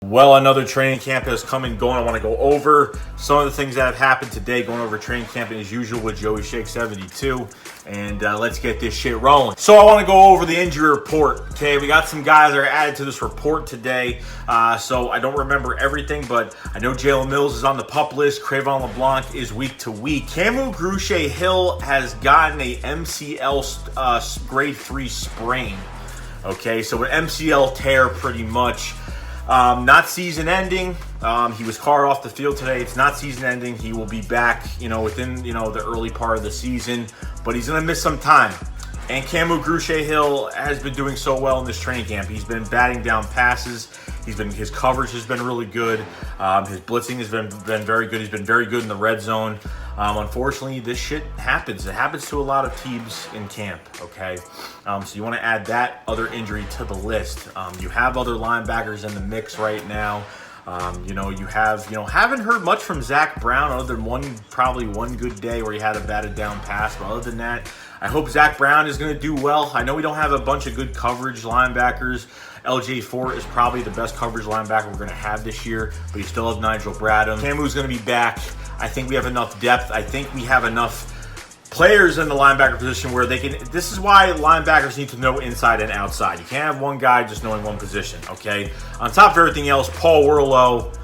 Well, another training camp has come and gone. I want to go over some of the things that have happened today, going over training camp as usual with Joey Shake 72. And let's get this shit rolling. So I want to go over the injury report. Okay, we got some guys that are added to this report today. So I don't remember everything, but I know Jalen Mills is on the PUP list. Cravon LeBlanc is week to week. Kamu Hill has gotten a MCL grade 3 sprain. Okay, so an MCL tear pretty much. Not season ending. He was carted off the field today. It's not season ending. He will be back, within, the early part of the season, but he's going to miss some time. And Kamu Hill has been doing so well in this training camp. He's been batting down passes. His coverage has been really good. His blitzing has been very good. He's been very good in the red zone. Unfortunately, this shit happens. It happens to a lot of teams in camp, okay? So you want to add that other injury to the list. You have other linebackers in the mix right now. You haven't heard much from Zach Brown other than probably one good day where he had a batted down pass. But other than that, I hope Zach Brown is going to do well. I know we don't have a bunch of good coverage linebackers. LJ Fort is probably the best coverage linebacker we're going to have this year, but you still have Nigel Bradham. Kamu's going to be back. I think we have enough depth. I think we have enough players in the linebacker position where they can. This is why linebackers need to know inside and outside. You can't have one guy just knowing one position, okay? On top of everything else, Paul Worlow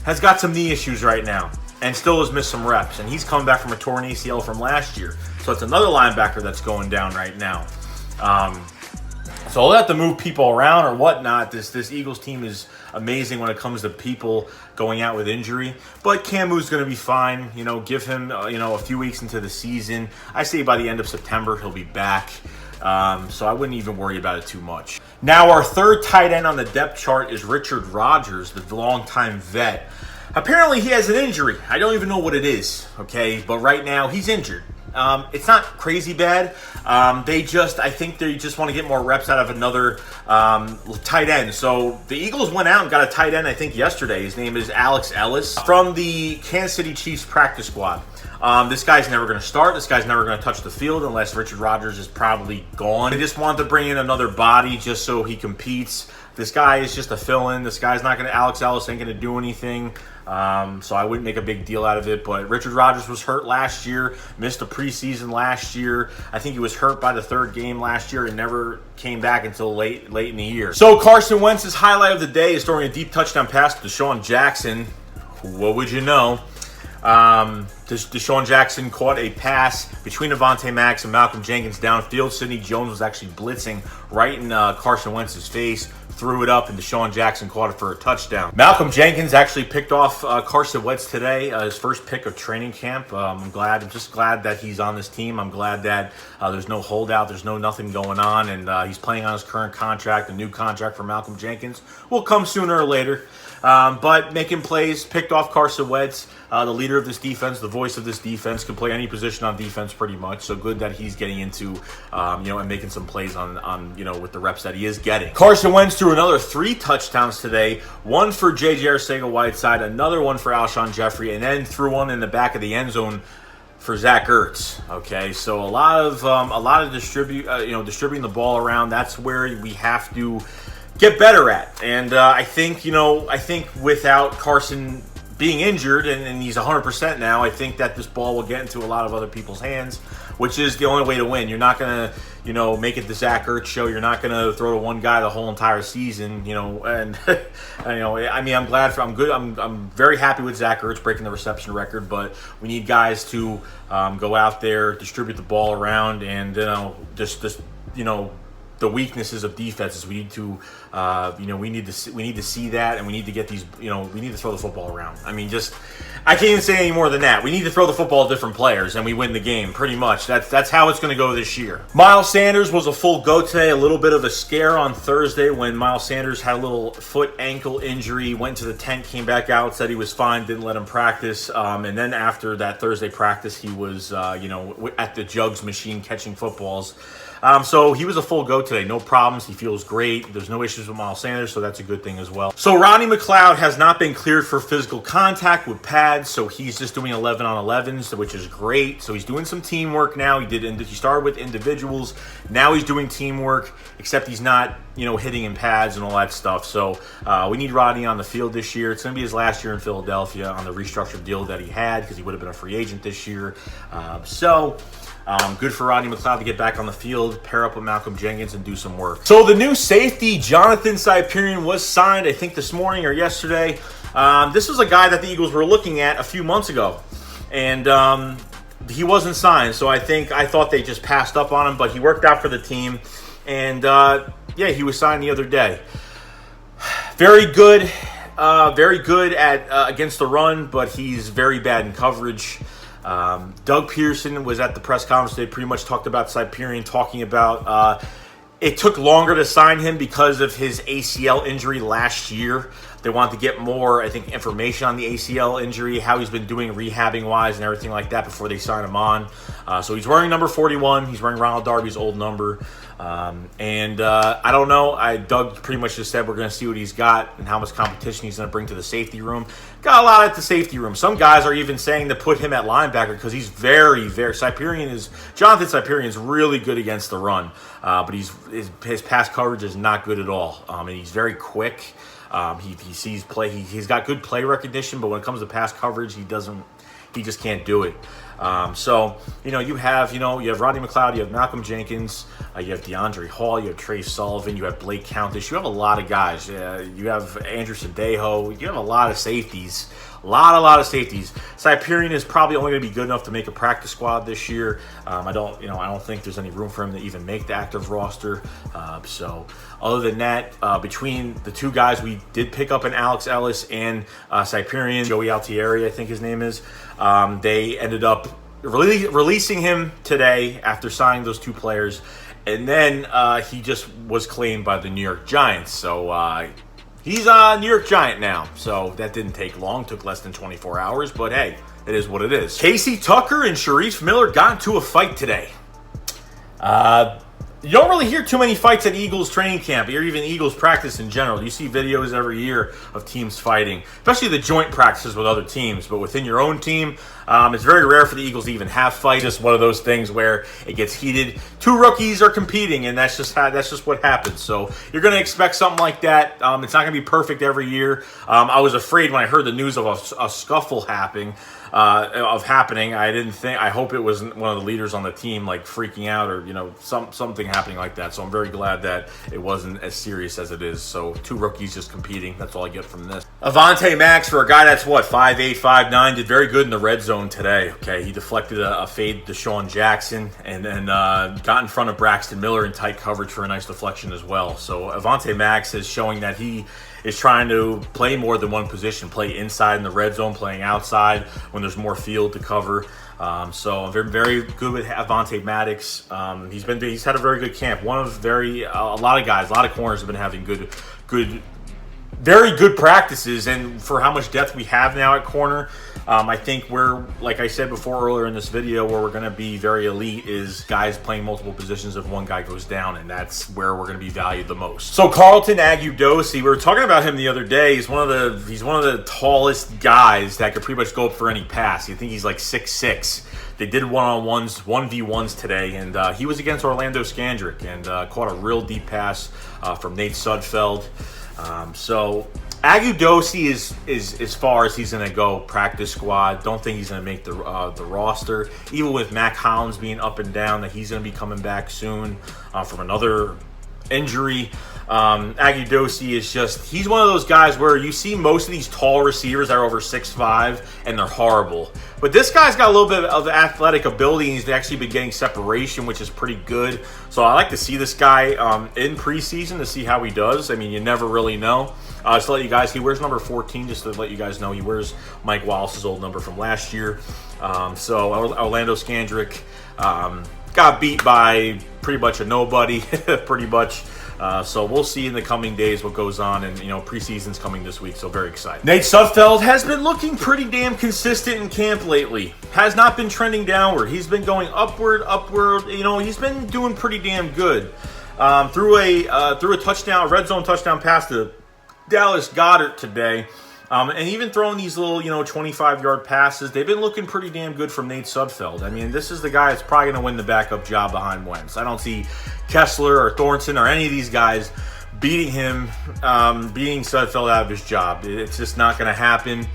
has got some knee issues right now and still has missed some reps, and he's coming back from a torn ACL from last year. So it's another linebacker that's going down right now. So I'll have to move people around or whatnot. This Eagles team is amazing when it comes to people going out with injury. But Kamu's going to be fine. Give him a few weeks into the season. I say by the end of September he'll be back. So I wouldn't even worry about it too much. Now our third tight end on the depth chart is Richard Rodgers, the longtime vet. Apparently he has an injury. I don't even know what it is, okay? But right now he's injured. It's not crazy bad. I think they just want to get more reps out of another tight end. So the Eagles went out and got a tight end, I think, yesterday. His name is Alex Ellis from the Kansas City Chiefs practice squad. This guy's never going to start. This guy's never going to touch the field unless Richard Rodgers is probably gone. They just wanted to bring in another body just so he competes. This guy is just a fill-in. This guy's not going to, Alex Ellis ain't going to do anything. So I wouldn't make a big deal out of it. But Richard Rodgers was hurt last year, missed a preseason last year. I think he was hurt by the third game last year and never came back until late in the year. So Carson Wentz's highlight of the day is throwing a deep touchdown pass to Deshaun Jackson. What would you know? Deshaun Jackson caught a pass between Avonte Maddox and Malcolm Jenkins downfield. Sidney Jones was actually blitzing right in Carson Wentz's face. Threw it up, and Deshaun Jackson caught it for a touchdown. Malcolm Jenkins actually picked off Carson Wentz today, his first pick of training camp. I'm just glad that he's on this team. I'm glad that there's no holdout, there's nothing going on, and he's playing on his current contract. A new contract for Malcolm Jenkins will come sooner or later. But making plays, picked off Carson Wentz, the leader of this defense, the voice of this defense, can play any position on defense pretty much. So good that he's getting into, and making some plays on with the reps that he is getting. Carson Wentz threw another 3 touchdowns today. One for J.J. Arcega-Whiteside, another one for Alshon Jeffrey, and then threw one in the back of the end zone for Zach Ertz. Okay, so a lot of distributing the ball around. That's where we have to get better at. And I think without Carson being injured and he's 100% now, I think that this ball will get into a lot of other people's hands, which is the only way to win. You're not going to, make it the Zach Ertz show. You're not going to throw to one guy the whole entire season, and I'm very happy with Zach Ertz breaking the reception record, but we need guys to go out there, distribute the ball around, and the weaknesses of defenses. We need to, we need to see that, and we need to get these, we need to throw the football around. I can't even say any more than that. We need to throw the football at different players, and we win the game, pretty much. That's how it's going to go this year. Miles Sanders was a full go today. A little bit of a scare on Thursday when Miles Sanders had a little foot-ankle injury, went to the tent, came back out, said he was fine, didn't let him practice. And then after that Thursday practice, he was, at the jugs machine catching footballs. So he was a full go today. No problems. He feels great. There's no issues with Miles Sanders, so that's a good thing as well. So Ronnie McLeod has not been cleared for physical contact with pads, so he's just doing 11-on-11s, which is great. So he's doing some teamwork now. He started with individuals. Now he's doing teamwork, except he's not hitting in pads and all that stuff. So we need Rodney on the field this year. It's going to be his last year in Philadelphia on the restructured deal that he had because he would have been a free agent this year. Good for Rodney McLeod to get back on the field, pair up with Malcolm Jenkins, and do some work. So the new safety, Jonathan Cyprian, was signed, I think, this morning or yesterday. This was a guy that the Eagles were looking at a few months ago, and he wasn't signed. So I thought they just passed up on him, but he worked out for the team, and he was signed the other day. Very good at against the run, but he's very bad in coverage. Doug Pearson was at the press conference. They pretty much talked about Cyprian, talking about it took longer to sign him because of his ACL injury last year. They wanted to get more, I think, information on the ACL injury, how he's been doing rehabbing-wise and everything like that before they sign him on. So he's wearing number 41. He's wearing Ronald Darby's old number. I don't know. Doug pretty much just said we're going to see what he's got and how much competition he's going to bring to the safety room. Got a lot at the safety room. Some guys are even saying to put him at linebacker because he's very, very... Jonathan Cyprian is really good against the run, but his pass coverage is not good at all. And he's very quick. He sees play. He's got good play recognition, but when it comes to pass coverage, he just can't do it. You have Rodney McLeod, you have Malcolm Jenkins, you have DeAndre Hall, you have Trey Sullivan, you have Blake Countess, you have a lot of guys. You have Andrew Sandejo, you have a lot of safeties. A lot of safeties. Cyprian is probably only going to be good enough to make a practice squad this year. I don't think there's any room for him to even make the active roster. So other than that, between the two guys, we did pick up an Alex Ellis and Cyprian, Joey Altieri, I think his name is. They ended up releasing him today after signing those two players. And then he just was claimed by the New York Giants. So he's a New York Giant now, so that didn't take long. Took less than 24 hours, but hey, it is what it is. Casey Tucker and Sharif Miller got into a fight today. You don't really hear too many fights at Eagles training camp or even Eagles practice in general. You see videos every year of teams fighting, especially the joint practices with other teams. But within your own team, it's very rare for the Eagles to even have fights. Just one of those things where it gets heated. Two rookies are competing, and that's just what happens. So you're going to expect something like that. It's not going to be perfect every year. I was afraid when I heard the news of a scuffle happening. I hope it wasn't one of the leaders on the team like freaking out or something happening like that. So I'm very glad that it wasn't as serious as it is. So two rookies just competing. That's all I get from this. Avonte Max, for a guy that's 5'8", 5'9", did very good in the red zone today. Okay, he deflected a fade to Deshaun Jackson and then got in front of Braxton Miller in tight coverage for a nice deflection as well. So Avonte Max is showing that he is trying to play more than one position, play inside in the red zone, playing outside when there's more field to cover. So I'm very, very good with Avonte Maddox. He's had a very good camp. A lot of corners have been having very good practices, and for how much depth we have now at corner, I think we're, like I said before earlier in this video, where we're going to be very elite is guys playing multiple positions if one guy goes down, and that's where we're going to be valued the most. So Carlton Agudosi, we were talking about him the other day. He's one of the tallest guys that could pretty much go up for any pass. You think he's like 6'6". They did one-on-ones, 1v1s today, and he was against Orlando Scandrick and caught a real deep pass from Nate Sudfeld. So Agudosi is as far as he's going to go practice squad. Don't think he's going to make the roster. Even with Mac Hollins being up and down, that he's going to be coming back soon from another injury. Agudosi he's one of those guys where you see most of these tall receivers that are over 6'5", and they're horrible. But this guy's got a little bit of athletic ability, and he's actually been getting separation, which is pretty good. So I like to see this guy in preseason to see how he does. I mean, you never really know. Just to let you guys, he wears number 14, just to let you guys know. He wears Mike Wallace's old number from last year. So Orlando Scandrick got beat by pretty much a nobody, pretty much. So we'll see in the coming days what goes on, and preseason's coming this week, so very excited. Nate Sudfeld has been looking pretty damn consistent in camp lately. Has not been trending downward. He's been going upward. He's been doing pretty damn good. Through a touchdown, red zone touchdown pass to Dallas Goedert today. And even throwing these little, 25-yard passes, they've been looking pretty damn good from Nate Sudfeld. I mean, this is the guy that's probably going to win the backup job behind Wentz. I don't see Kessler or Thornton or any of these guys beating him, beating Sudfeld out of his job. It's just not going to happen.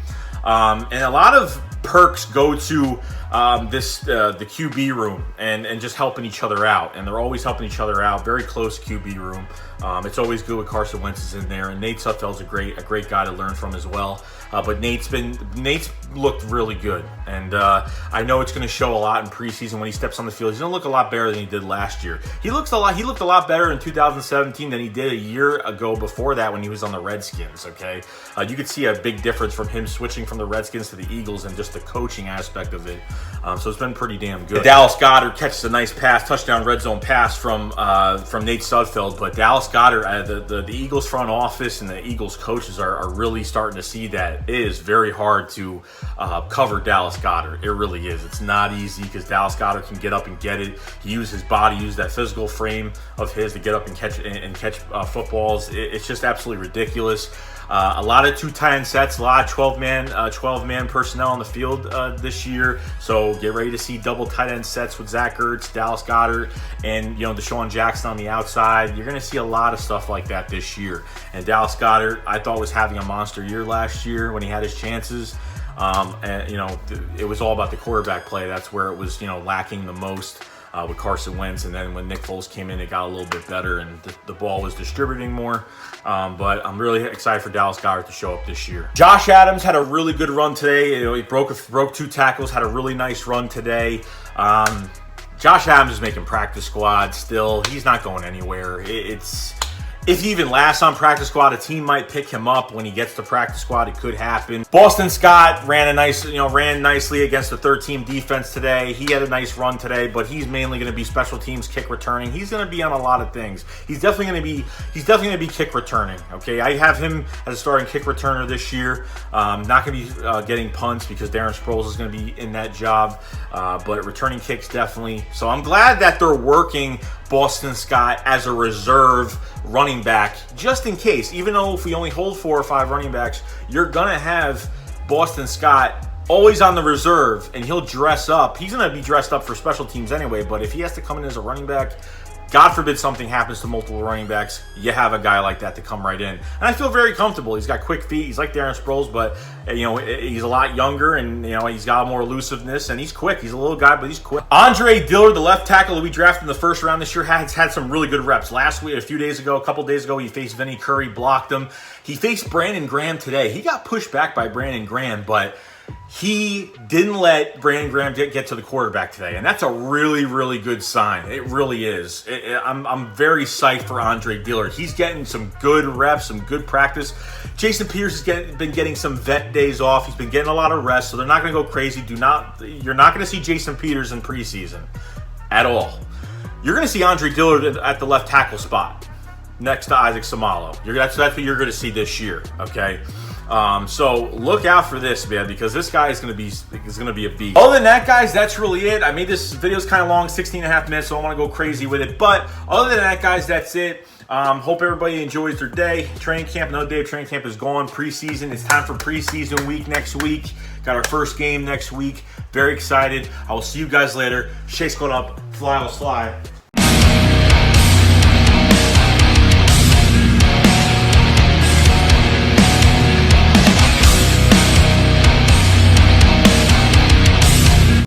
And a lot of perks go to the QB room and just helping each other out. And they're always helping each other out. Very close QB room. It's always good when Carson Wentz is in there. And Nate Sudfeld's a great guy to learn from as well. But Nate's looked really good. And I know it's going to show a lot in preseason when he steps on the field. He's going to look a lot better than he did last year. He looked a lot better in 2017 than he did a year ago before that when he was on the Redskins, okay? You could see a big difference from him switching from the Redskins to the Eagles and just the coaching aspect of it. So it's been pretty damn good. Dallas Goedert catches a nice pass, touchdown red zone pass from Nate Sudfeld. But Dallas Goedert, the Eagles front office and the Eagles coaches are really starting to see that it is very hard to cover Dallas Goedert. It really is. It's not easy because Dallas Goedert can get up and get it. He uses his body, uses that physical frame of his to get up and catch footballs. It's just absolutely ridiculous. A lot of 2 tight end sets, a lot of 12-man personnel on the field this year. So get ready to see double tight end sets with Zach Ertz, Dallas Goedert, and Deshaun Jackson on the outside. You're going to see a lot of stuff like that this year. And Dallas Goedert, I thought, was having a monster year last year when he had his chances. And it was all about the quarterback play. That's where it was lacking the most. With Carson Wentz, and then when Nick Foles came in, it got a little bit better, and the ball was distributing more. But I'm really excited for Dallas Goedert to show up this year. Josh Adams had a really good run today. He broke 2 tackles, had a really nice run today. Josh Adams is making practice squad still. He's not going anywhere. If he even lasts on practice squad, a team might pick him up when he gets to practice squad. It could happen. Boston Scott ran nicely against the 3rd-team defense today. He had a nice run today, but he's mainly going to be special teams, kick returning. He's going to be on a lot of things. He's definitely going to be kick returning. Okay, I have him as a starting kick returner this year. Not going to be getting punts because Darren Sproles is going to be in that job, but returning kicks definitely. So I'm glad that they're working Boston Scott as a reserve running back, just in case. Even though if we only hold 4 or 5 running backs, you're gonna have Boston Scott always on the reserve, and he'll dress up. He's gonna be dressed up for special teams anyway, but if he has to come in as a running back, God forbid something happens to multiple running backs, you have a guy like that to come right in. And I feel very comfortable. He's got quick feet. He's like Darren Sproles, but he's a lot younger, and he's got more elusiveness, and he's quick. He's a little guy, but he's quick. Andre Dillard, the left tackle that we drafted in the 1st round this year, has had some really good reps. Last week, a couple days ago, he faced Vinny Curry, blocked him. He faced Brandon Graham today. He got pushed back by Brandon Graham, but he didn't let Brandon Graham get to the quarterback today, and that's a really, really good sign. It really is. I'm very psyched for Andre Dillard. He's getting some good reps, some good practice. Jason Peters has been getting some vet days off. He's been getting a lot of rest, so they're not going to go crazy. You're not going to see Jason Peters in preseason at all. You're going to see Andre Dillard at the left tackle spot next to Isaac Samalo. That's what you're going to see this year. Okay. So look out for this, man, because this guy is going to be a beast. Other than that, guys, that's really it. I made this video's kind of long, 16 and a half minutes, so I don't want to go crazy with it. But other than that, guys, that's it. Hope everybody enjoys their day. Training camp, another day of training camp is gone. Preseason, it's time for preseason week next week. Got our first game next week. Very excited. I will see you guys later. Shake's going up. Fly will slide.